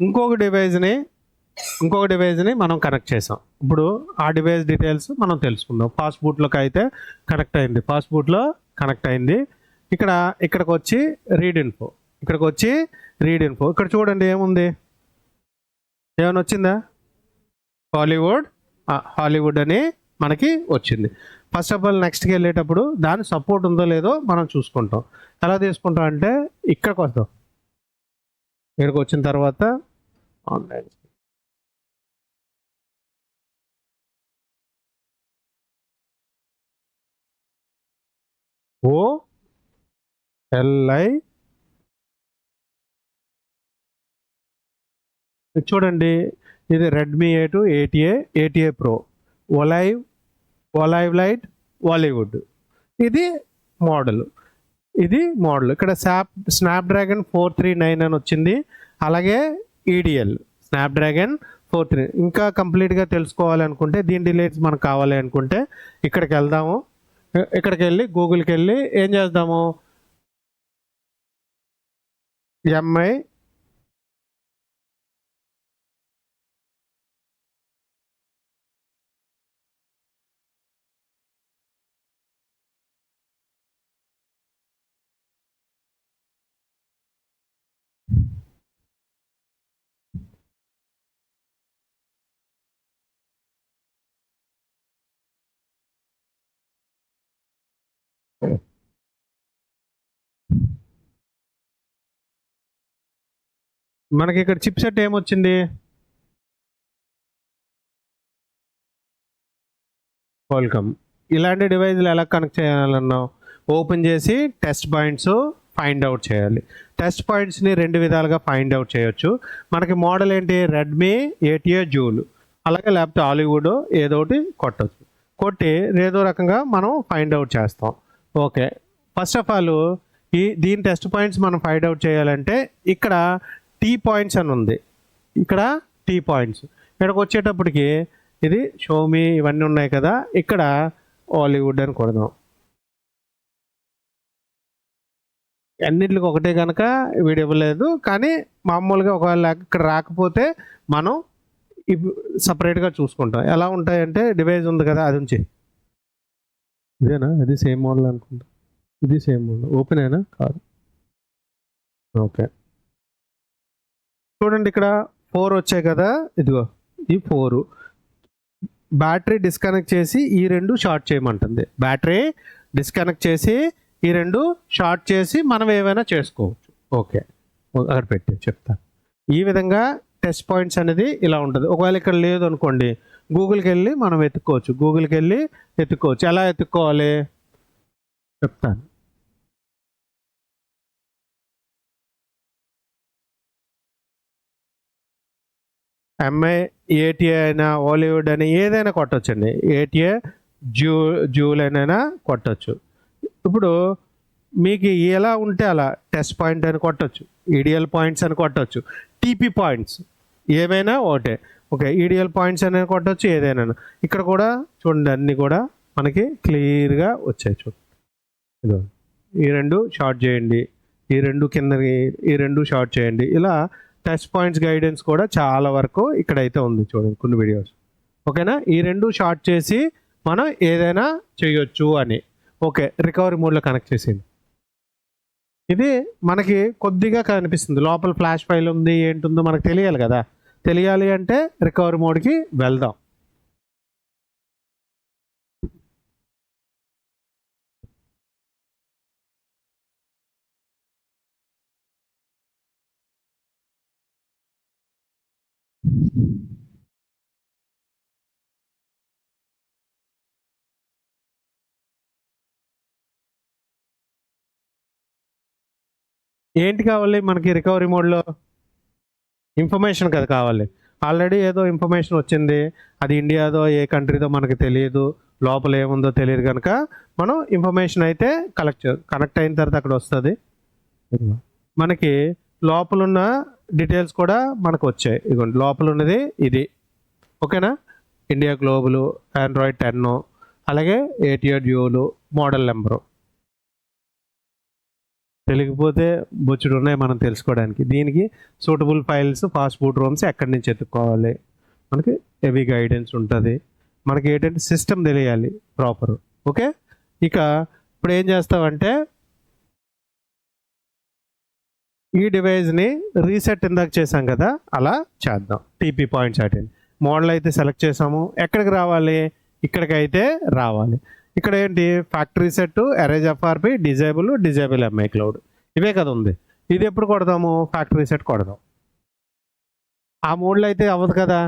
ఇంకొక డివైజ్ని మనం కనెక్ట్ చేసాం. ఇప్పుడు ఆ డివైస్ డీటెయిల్స్ మనం తెలుసుకుందాం. పాస్బుక్లోకి అయితే కనెక్ట్ అయింది. ఇక్కడికి వచ్చి రీడ్ ఇన్ఫో, ఇక్కడ చూడండి ఏముంది, ఏమైనా వచ్చిందా? హాలీవుడ్ అని మనకి వచ్చింది. ఫస్ట్ ఆఫ్ ఆల్ నెక్స్ట్కి వెళ్ళేటప్పుడు దాని సపోర్ట్ ఉందో లేదో మనం చూసుకుంటాం. ఎలా తీసుకుంటాం అంటే ఇక్కడికి వస్తాం. ఇక్కడికి వచ్చిన తర్వాత ఆన్లైన్ OLI చూడండి, ఇది Redmi A2 ATA Pro, ఒలైవ్ light Bollywood, ఇది మోడల్. ఇక్కడ స్నాప్డ్రాగన్ 439 అని వచ్చింది. అలాగే EDL స్నాప్డ్రాగన్ 43. ఇంకా కంప్లీట్గా తెలుసుకోవాలి అనుకుంటే, దీని డీటెయిల్స్ మనకు కావాలి అనుకుంటే ఇక్కడికి వెళ్దాము. ఇక్కడికి వెళ్ళి గూగుల్కి వెళ్ళి ఏం చేద్దాము, MI మనకి ఇక్కడ చిప్ సెట్ ఏమొచ్చింది, వెల్కమ్. ఇలాంటి డివైజ్లు ఎలా కనెక్ట్ చేయాలన్నాం, ఓపెన్ చేసి టెస్ట్ పాయింట్స్ ఫైండ్ అవుట్ చేయాలి. టెస్ట్ పాయింట్స్ని 2 విధాలుగా ఫైండ్ అవుట్ చేయొచ్చు. మనకి మోడల్ ఏంటి, రెడ్మీ ATA జూల్, అలాగే లేకపోతే హాలీవుడ్ ఏదో ఒకటి కొట్టి ఏదో రకంగా మనం ఫైండ్ అవుట్ చేస్తాం. ఓకే, ఫస్ట్ ఆఫ్ ఆల్ దీని టెస్ట్ పాయింట్స్ మనం ఫైండ్ అవుట్ చేయాలంటే ఇక్కడ T పాయింట్స్ అని ఉంది. ఇక్కడికి వచ్చేటప్పటికి ఇది షోమీ ఇవన్నీ ఉన్నాయి కదా, ఇక్కడ హాలీవుడ్ అని కొడదాం. అన్నింటికి ఒకటే కనుక వీడియో ఇవ్వలేదు, కానీ మామూలుగా ఒకవేళ ఇక్కడ రాకపోతే మనం సపరేట్గా చూసుకుంటాం. ఎలా ఉంటాయంటే డివైస్ ఉంది కదా, అది ఉంచి ఇదేనా, అది సేమ్ మోడల్ అనుకుంటా, ఇది సేమ్ మోడల్, ఓపెన్ అయినా కాదు. ఓకే, చూడండి ఇక్కడ 4 వచ్చాయి కదా, ఇదిగో ఈ 4. బ్యాటరీ డిస్కనెక్ట్ చేసి ఈ 2 షార్ట్ చేయమంటుంది. బ్యాటరీ డిస్కనెక్ట్ చేసి ఈ 2 షార్ట్ చేసి మనం ఏమైనా చేసుకోవచ్చు. ఓకే, అక్కడ పెట్టి చెప్తాను. ఈ విధంగా టెస్ట్ పాయింట్స్ అనేది ఇలా ఉంటుంది. ఒకవేళ ఇక్కడ లేదు అనుకోండి, గూగుల్కి వెళ్ళి మనం ఎత్తుకోవచ్చు. ఎలా ఎత్తుక్కోవాలి చెప్తాను. MI ATA అయినా హాలీవుడ్ అని ఏదైనా కొట్టొచ్చండి. ATA జూల్ అయినా కొట్టచ్చు. ఇప్పుడు మీకు ఎలా ఉంటే అలా టెస్ట్ పాయింట్ అని కొట్టచ్చు, EDL పాయింట్స్ అని కొట్టచ్చు, TP పాయింట్స్ ఏమైనా ఒకటే. ఓకే, EDL పాయింట్స్ అని కొట్టచ్చు, ఏదైనా. ఇక్కడ కూడా చూడండి, అన్నీ కూడా మనకి క్లియర్గా వచ్చాయి. చూడండి, ఇదో ఈ 2 షార్ట్ చేయండి, ఈ 2 కిందకి, ఈ 2 షార్ట్ చేయండి. ఇలా టెస్ట్ పాయింట్స్ గైడెన్స్ కూడా చాలా వరకు ఇక్కడైతే ఉంది. చూడండి కొన్ని వీడియోస్. ఓకేనా, ఈ 2 షార్ట్ చేసి మనం ఏదైనా చేయొచ్చు అని. ఓకే, రికవరీ మోడ్లో కనెక్ట్ చేసింది. ఇది మనకి కొద్దిగా కనిపిస్తుంది, లోపల ఫ్లాష్ ఫైల్ ఉంది ఏంటుందో మనకు తెలియాలి కదా. తెలియాలి అంటే రికవరీ మోడ్కి వెళ్దాం. ఏంటి కావాలి మనకి రికవరీ మోడ్లో? ఇన్ఫర్మేషన్ కదా కావాలి. ఆల్రెడీ ఏదో ఇన్ఫర్మేషన్ వచ్చింది, అది ఇండియాదో ఏ కంట్రీదో మనకి తెలియదు, లోపల ఏముందో తెలియదు కనుక మనం ఇన్ఫర్మేషన్ అయితే కనెక్ట్ అయిన తర్వాత అక్కడ వస్తుంది. మనకి లోపల ఉన్న డీటెయిల్స్ కూడా మనకు వచ్చాయి. ఇదిగోండి, లోపల ఉన్నది ఇది. ఓకేనా, ఇండియా గ్లోబల్, ఆండ్రాయిడ్ 10, అలాగే ATA డ్యూలు, మోడల్ నెంబరు. తెలియకపోతే బొచ్చుడు ఉన్నాయి మనం తెలుసుకోవడానికి. దీనికి suitable files, fast boot ROMs ఎక్కడి నుంచి ఎత్తుక్కోవాలి, మనకి హెవీ గైడెన్స్ ఉంటుంది. మనకి ఏంటంటే సిస్టమ్ తెలియాలి ప్రాపర్. ఓకే, ఇక ఇప్పుడు ఏం చేస్తామంటే ఈ డివైస్ని రీసెట్ ఇందాక చేసాం కదా, అలా చేద్దాం. టీపీ పాయింట్స్ అటెండ్ మోడల్ అయితే సెలెక్ట్ చేసాము. ఎక్కడికి రావాలి? ఇక్కడికైతే రావాలి. ఇక్కడ ఏంటి? Factory set, erase FRP, disable MI cloud, ఇవే కదా ఉంది. ఇది ఎప్పుడు కొడదాము? ఫ్యాక్టరీ సెట్ కొడదాం. ఆ మోడ్లో అయితే అవ్వదు కదా,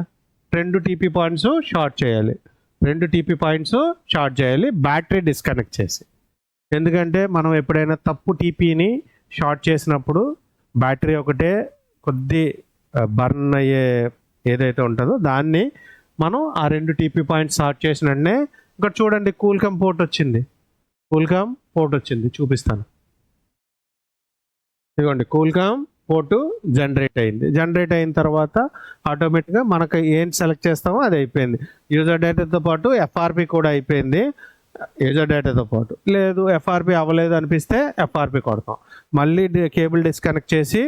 2 టీపీ పాయింట్స్ షార్ట్ చేయాలి. 2 టీపీ పాయింట్స్ షార్ట్ చేయాలి బ్యాటరీ డిస్కనెక్ట్ చేసి. ఎందుకంటే మనం ఎప్పుడైనా తప్పు టీపీని షార్ట్ చేసినప్పుడు బ్యాటరీ ఒకటే కొద్ది బర్న్ అయ్యే ఏదైతే ఉంటుందో దాన్ని మనం ఆ 2 టీపీ పాయింట్స్ షార్ట్ చేసిన వెంటనే ఇక్కడ చూడండి కూల్కమ్ పోర్ట్ వచ్చింది. కూల్కమ్ పోర్ట్ వచ్చింది, చూపిస్తాను. ఇదిగోండి కూల్కమ్ పోర్టు జనరేట్ అయింది. జనరేట్ అయిన తర్వాత ఆటోమేటిక్గా మనకు ఏం సెలెక్ట్ చేస్తామో అది అయిపోయింది. యూజర్ డేటాతో పాటు ఎఫ్ఆర్పి కూడా అయిపోయింది. యూజర్ డేటాతో పాటు లేదు, ఎఫ్ఆర్పి అవ్వలేదు అనిపిస్తే ఎఫ్ఆర్పి కొడతాం. మళ్ళీ కేబుల్ డిస్కనెక్ట్ చేసి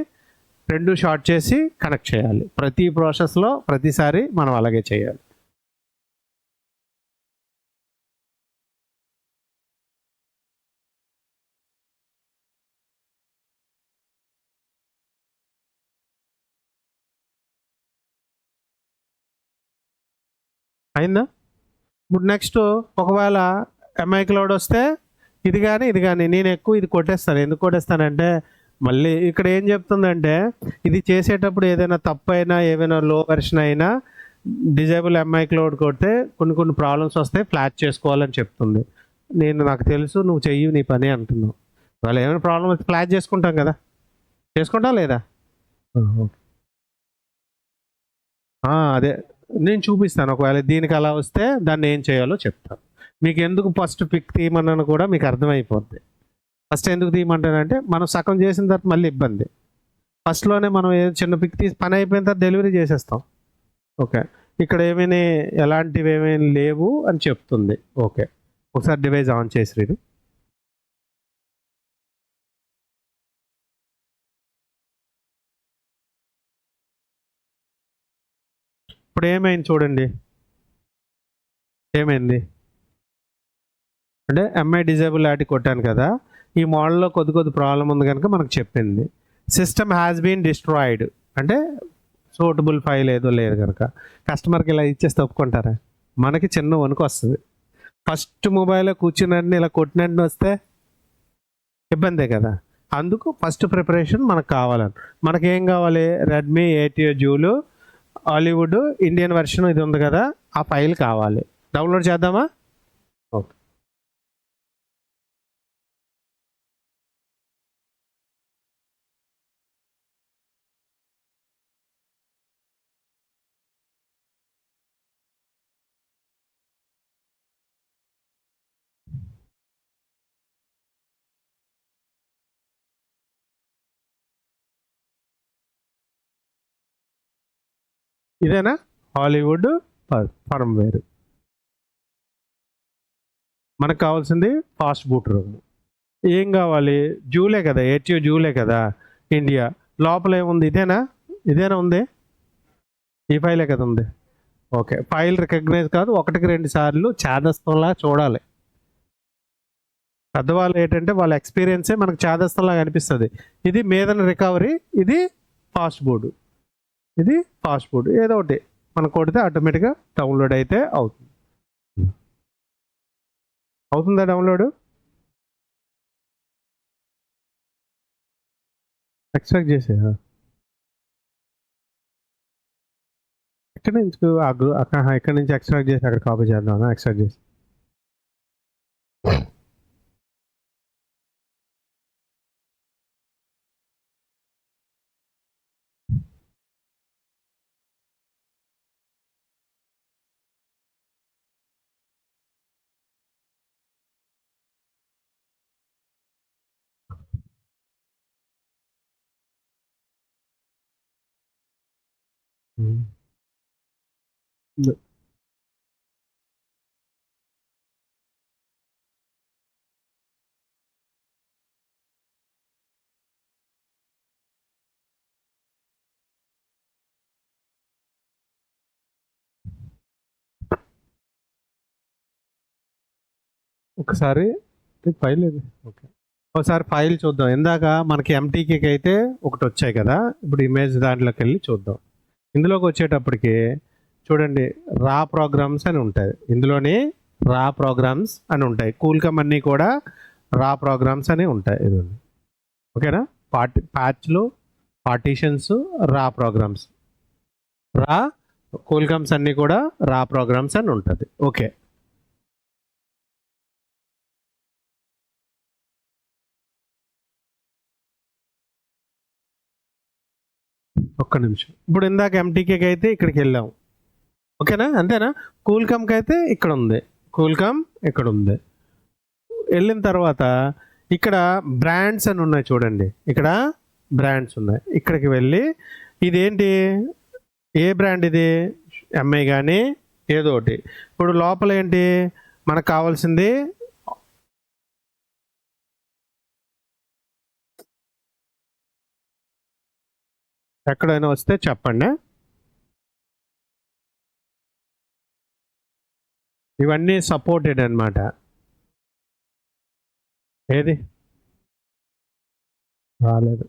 2 షార్ట్ చేసి కనెక్ట్ చేయాలి. ప్రతి ప్రాసెస్లో ప్రతిసారి మనం అలాగే చేయాలి. అయిందా? ఇప్పుడు నెక్స్ట్ ఒకవేళ ఎంఐ క్లౌడ్ వస్తే ఇది కానీ నేను ఎక్కువ ఇది కొట్టేస్తాను. ఎందుకు కొట్టేస్తానంటే మళ్ళీ ఇక్కడ ఏం చెప్తుందంటే ఇది చేసేటప్పుడు ఏదైనా తప్పు అయినా ఏమైనా లో వెర్షన్ అయినా డిజేబుల్ ఎంఐ క్లౌడ్ కొడితే కొన్ని ప్రాబ్లమ్స్ వస్తాయి, ఫ్లాష్ చేసుకోవాలని చెప్తుంది. నాకు తెలుసు నువ్వు చెయ్యి నీ పని అంటున్నావు. వాళ్ళు ఏమైనా ప్రాబ్లం వస్తే ఫ్లాష్ చేసుకుంటాం కదా, చేసుకుంటాం లేదా? అదే నేను చూపిస్తాను. ఒకవేళ దీనికి అలా వస్తే దాన్ని ఏం చేయాలో చెప్తాను. మీకు ఎందుకు ఫస్ట్ పిక్ తీయమన్నాను కూడా మీకు అర్థమైపోద్ది. ఫస్ట్ ఎందుకు తీయమంటానంటే మనం సగం చేసిన తర్వాత మళ్ళీ ఇబ్బంది. ఫస్ట్లోనే మనం చిన్న పిక్ తీసి పని అయిపోయిన తర్వాత డెలివరీ చేసేస్తాం. ఓకే, ఇక్కడ ఎలాంటివి ఏమేమి లేవు అని చెప్తుంది. ఓకే, ఒకసారి డివైస్ ఆన్ చేసి రీడు. ఇప్పుడు ఏమైంది చూడండి, ఏమైంది అంటే ఎంఐ డిజేబుల్ యాటి కొట్టాను కదా, ఈ మోడల్లో కొద్ది ప్రాబ్లం ఉంది కనుక మనకు చెప్పింది. సిస్టమ్ హ్యాస్ బీన్ డిస్ట్రాయిడ్ అంటే సూటబుల్ ఫైల్ ఏదో లేదు కనుక. కస్టమర్కి ఇలా ఇచ్చేస్తే ఒప్పుకుంటారా? మనకి చిన్న వణుకు వస్తుంది. ఫస్ట్ మొబైల్లో కూర్చున్నట్టు ఇలా కొట్టినట్టు వస్తే ఇబ్బందే కదా. అందుకు ఫస్ట్ ప్రిపరేషన్ మనకు కావాలని. మనకేం కావాలి? రెడ్మీ 8 జూలు హాలీవుడ్ ఇండియన్ వెర్షన్ ఇది ఉంది కదా, ఆ ఫైల్ కావాలి. డౌన్లోడ్ చేద్దామా? ఓకే, ఇదేనా హాలీవుడ్ ఫర్మ్వేర్. మనకు కావాల్సింది ఫాస్ట్ బూట్ రూమ్. ఏం కావాలి? జూలే కదా, 8 జూలే కదా ఇండియా. లోపల ఏముంది? ఇదేనా ఉంది? ఈ ఫైలే కదా ఉంది. ఓకే, ఫైల్ రికగ్నైజ్ కాదు, 1కి 2 సార్లు చేదస్తంలా చూడాలి. పెద్దవాళ్ళు ఏంటంటే వాళ్ళ ఎక్స్పీరియన్సే మనకు చేదస్తంలాగా అనిపిస్తుంది. ఇది మీదన రికవరీ, ఇది ఫాస్ట్ బూట్, ఇది ఫాస్ట్ బూట్. ఏదో ఒకటి మనం కొడితే ఆటోమేటిక్గా డౌన్లోడ్ అయితే అవుతుందా డౌన్లోడ్? ఎక్స్ట్రాక్ట్ చేసే ఎక్కడి నుంచి ఎక్కడి నుంచి ఎక్స్ట్రాక్ట్ చేసి అక్కడ కాపీ చేద్దాం. ఎక్స్ట్రాక్ట్ చేసి ఒకసారి ఫైల్ ఇది ఓకే, ఒకసారి ఫైల్ చూద్దాం. ఇందాక మనకి ఎంటీకేకి అయితే ఒకటి వచ్చాయి కదా, ఇప్పుడు ఇమేజ్ దాంట్లోకి వెళ్ళి చూద్దాం. ఇందులోకి వచ్చేటప్పటికి చూడండి, రా ప్రోగ్రామ్స్ అని ఉంటాయి. ఇందులోని రా ప్రోగ్రామ్స్ అని ఉంటాయి. కూల్కమ్ అన్నీ కూడా రా ప్రోగ్రామ్స్ అని ఉంటాయి. ఇది ఓకేనా, ప్యాచ్లు, పార్టీషన్స్, రా ప్రోగ్రామ్స్. రా కూల్కమ్స్ అన్నీ కూడా రా ప్రోగ్రామ్స్ అని ఉంటుంది. ఓకే, ఒక్క నిమిషం. ఇప్పుడు ఇందాక ఎంటీకేకి అయితే ఇక్కడికి వెళ్ళాం, ఓకేనా, అంతేనా. కూల్కమ్కి అయితే ఇక్కడ ఉంది, కూల్కమ్ ఇక్కడ ఉంది. వెళ్ళిన తర్వాత ఇక్కడ బ్రాండ్స్ అని ఉన్నాయి చూడండి, ఇక్కడ బ్రాండ్స్ ఉన్నాయి. ఇక్కడికి వెళ్ళి ఇదేంటి, ఏ బ్రాండ్ ఇది, ఎంఐ కానీ ఏదో ఒకటి. ఇప్పుడు లోపల ఏంటి మనకు కావాల్సింది, ఎక్కడైనా వస్తే చెప్పండి. ఇవన్నీ సపోర్టెడ్ అన్నమాట. ఏది రాలేదు,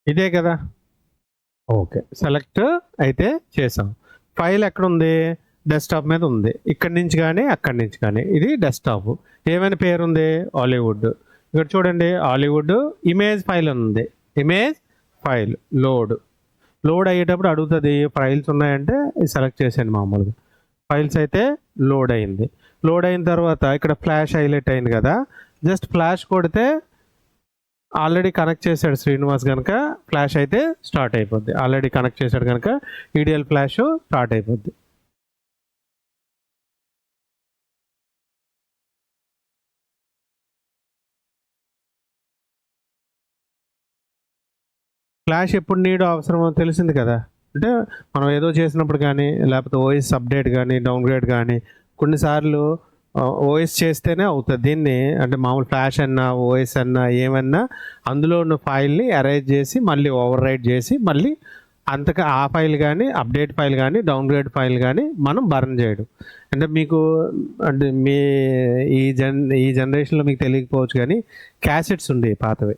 ఇదే కదా. ఓకే, సెలెక్ట్ అయితే చేసాం. ఫైల్ ఎక్కడ ఉంది, డెస్క్టాప్ మీద ఉంది. ఇక్కడి నుంచి కానీ అక్కడి నుంచి కానీ. ఇది డెస్క్టాప్. ఏమైనా పేరు ఉంది, హాలీవుడ్. ఇక్కడ చూడండి, హాలీవుడ్ ఇమేజ్ ఫైల్ ఉంది. ఇమేజ్ ఫైల్ లోడ్ అయ్యేటప్పుడు అడుగుతుంది ఫైల్స్ ఉన్నాయంటే ఇది సెలెక్ట్ చేసాను. మామూలుగా ఫైల్స్ అయితే లోడ్ అయింది. లోడ్ అయిన తర్వాత ఇక్కడ ఫ్లాష్ హైలైట్ అయింది కదా, జస్ట్ ఫ్లాష్ కొడితే ఆల్రెడీ కనెక్ట్ చేశాడు శ్రీనివాస్ కనుక ఫ్లాష్ అయితే స్టార్ట్ అయిపోద్ది. ఆల్రెడీ కనెక్ట్ చేశాడు కనుక ఈడిఎల్ ఫ్లాష్ స్టార్ట్ అయిపోద్ది. ఫ్లాష్ ఎప్పుడు నీడో అవసరమో తెలిసింది కదా. అంటే మనం ఏదో చేసినప్పుడు కానీ, లేకపోతే ఓఎస్ అప్డేట్ కానీ, డౌన్గ్రేడ్ కానీ, కొన్నిసార్లు ఓఎస్ చేస్తేనే అవుతుంది. దీన్ని అంటే మామూలు ఫ్లాష్ అన్నా, ఓఎస్ అన్నా, ఏమన్నా అందులో ఉన్న ఫైల్ని అరేంజ్ చేసి మళ్ళీ ఓవర్ రైట్ చేసి మళ్ళీ అంతగా ఆ ఫైల్ కానీ, అప్డేట్ ఫైల్ కానీ, డౌన్గ్రేడ్ ఫైల్ కానీ మనం బర్న్ చేయడం. అంటే మీకు అంటే మీ ఈ జనరేషన్లో మీకు తెలియకపోవచ్చు కానీ క్యాసెట్స్ ఉండేవి పాతవి,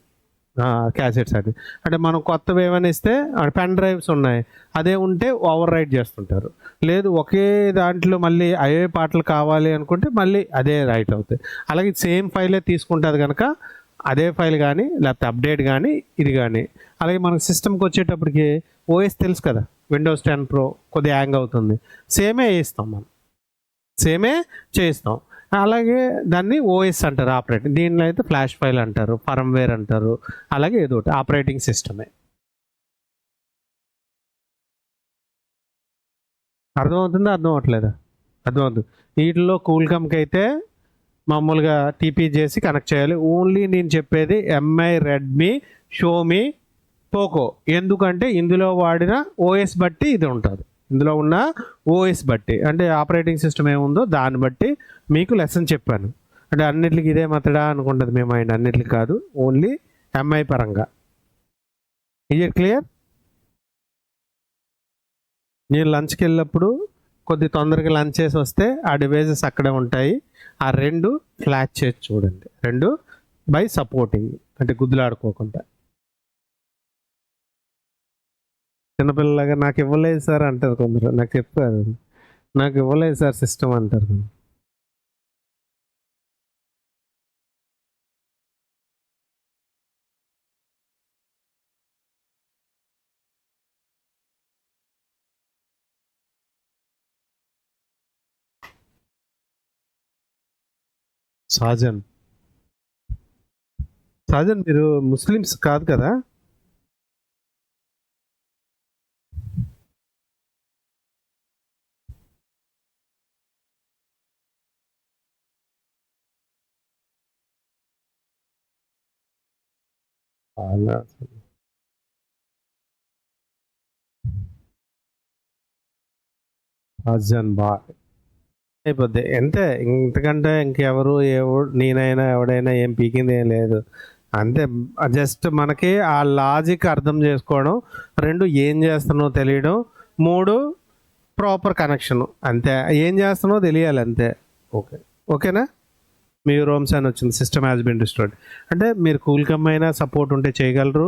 క్యాసెట్స్. అది అంటే మనం కొత్తవి ఏమైనా ఇస్తే పెన్ డ్రైవ్స్ ఉన్నాయి, అదే ఉంటే ఓవర్ రైట్ చేస్తుంటారు. లేదు ఒకే దాంట్లో మళ్ళీ అవే పాటలు కావాలి అనుకుంటే మళ్ళీ అదే రైట్ అవుతాయి. అలాగే సేమ్ ఫైలే తీసుకుంటుంది కనుక అదే ఫైల్ కానీ, లేకపోతే అప్డేట్ కానీ, ఇది కానీ. అలాగే మనకు సిస్టమ్కి వచ్చేటప్పటికి ఓఎస్ తెలుసు కదా, విండోస్ 10 Pro కొద్దిగా హ్యాంగ్ అవుతుంది, సేమే వేస్తాం మనం, సేమే చేయిస్తాం. అలాగే దాన్ని ఓఎస్ అంటారు, ఆపరేటింగ్. దీనిలో అయితే ఫ్లాష్ ఫైల్ అంటారు, ఫర్మ్వేర్ అంటారు, అలాగే ఏదో ఒకటి ఆపరేటింగ్ సిస్టమే. అర్థమవుతుందా, అర్థం అవ్వట్లేదా? అర్థమవుతుంది. వీటిలో కూల్కమ్కి అయితే మామూలుగా టీపీ చేసి కనెక్ట్ చేయాలి. ఓన్లీ నేను చెప్పేది ఎంఐ, రెడ్మీ, షోమీ, పోకో. ఎందుకంటే ఇందులో వాడిన ఓఎస్ బట్టి ఇది ఉంటుంది. ఇందులో ఉన్న ఓఎస్ బట్టి అంటే ఆపరేటింగ్ సిస్టమ్ ఏముందో దాన్ని బట్టి మీకు లెసన్ చెప్పాను. అంటే అన్నిటికి ఇదే మెథడా అనుకుంటుంది మీ మైండ్, అన్నిటికి కాదు, ఓన్లీ ఎంఐ పరంగా. Is it clear? నేను లంచ్కి వెళ్ళినప్పుడు కొద్ది తొందరగా లంచ్ చేసి వస్తే ఆ డివైజెస్ అక్కడే ఉంటాయి. ఆ రెండు ఫ్లాష్ చేసి చూడండి, రెండు బై సపోర్టింగ్, అంటే గుద్దులాడుకోకుండా. చిన్నపిల్లలాగా నాకు ఇవ్వలేదు సార్ అంటారు కొందరు, నాకు చెప్పారు, నాకు ఇవ్వలేదు సార్ సిస్టమ్ అంటారు. సాజన్, సాజన్ మీరు ముస్లిమ్స్ కాదు కదా? చాలా సాజన్ బాయ్ అయిపోద్ది. అంతే, ఇంతకంటే ఇంకెవరు నేనైనా ఎవడైనా ఏం పీకింది ఏం లేదు. అంతే. జస్ట్ మనకి ఆ లాజిక్ అర్థం చేసుకోవడం, 2 ఏం చేస్తున్నావో తెలియడం, 3 ప్రాపర్ కనెక్షన్ అంతే. ఏం చేస్తున్నావో తెలియాలి అంతే. ఓకే. ఓకేనా? మీ రూమ్స్ అని వచ్చింది. System has been restored. అంటే మీరు కూల్ కమ్ అయినా సపోర్ట్ ఉంటే చేయగలరు.